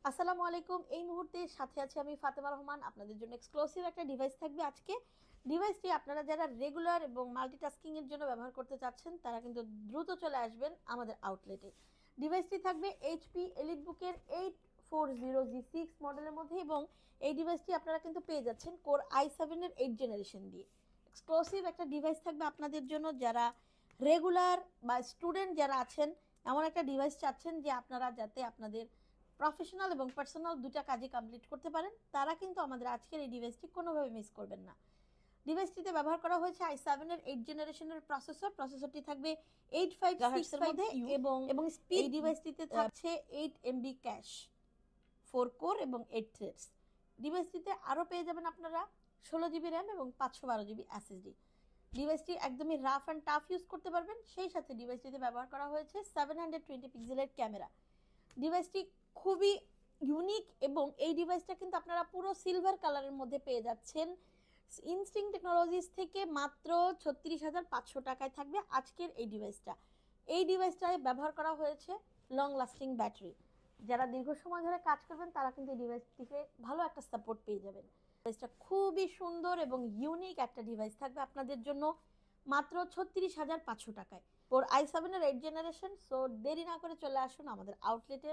আসসালামু আলাইকুম। এই মুহূর্তে সাথে আছে আমি ফাতেমা রহমান। আপনাদের জন্য এক্সক্লুসিভ একটা ডিভাইস থাকবে আজকে। ডিভাইসটি আপনারা যারা রেগুলার এবং মাল্টিটাস্কিং এর জন্য ব্যবহার করতে চাচ্ছেন তারা কিন্তু দ্রুত চলে আসবেন আমাদের আউটলেটে। ডিভাইসটি থাকবে এইচপি এলিটবুকের 840G6 মডেলের মধ্যে এবং এই ডিভাইসটি আপনারা কিন্তু পেয়ে যাচ্ছেন কোর i7 এর 8 জেনারেশন দিয়ে। এক্সক্লুসিভ একটা ডিভাইস থাকবে আপনাদের জন্য যারা রেগুলার বা স্টুডেন্ট যারা আছেন, এমন একটা ডিভাইস চাচ্ছেন যে আপনারা যাতে আপনাদের প্রফেশনাল এবং পার্সোনাল দুটা কাজে কমপ্লিট করতে পারেন, তারা কিন্তু আমাদের আজকের এই ডিভাইসটি কোনোভাবে মিস করবেন না। ডিভাইসটিতে ব্যবহার করা হয়েছে i7 এর 8 জেনারেশনের প্রসেসরটি থাকবে 856 এর মধ্যে এবং স্পিড ডিভাইসটিতে থাকছে 8 MB ক্যাশ, 4 কোর এবং 8 থ্রেডস। ডিভাইসটিতে আরও পেয়ে যাবেন আপনারা 16GB র্যাম এবং 512GB SSD। ডিভাইসটি একদমই রাফ অ্যান্ড টাফ ইউজ করতে পারবেন। সেই সাথে ডিভাইসটিতে ব্যবহার করা হয়েছে 720 পিক্সেলের ক্যামেরা। ডিভাইসটি খুবই ইউনিক এবং এই ডিভাইসটা কিন্তু আপনারা পুরো সিলভার কালারের মধ্যে পেয়ে যাচ্ছেন। ইনস্টিং টেকনোলজিস থেকে মাত্র 36,500 টাকায় থাকবে আজকের এই ডিভাইসটা। এই ডিভাইসটায় ব্যবহার করা হয়েছে লং লাস্টিং ব্যাটারি। যারা দীর্ঘ সময় ধরে কাজ করবেন তারা কিন্তু এই ডিভাইসটিকে ভালো একটা সাপোর্ট পেয়ে যাবেন। ডিভাইসটা খুবই সুন্দর এবং ইউনিক একটা ডিভাইস থাকবে আপনাদের জন্য মাত্র 36,500 টাকায় ওর i7 এর 8 জেনারেশন। সো দেরি না করে চলে আসুন আমাদের আউটলেটে।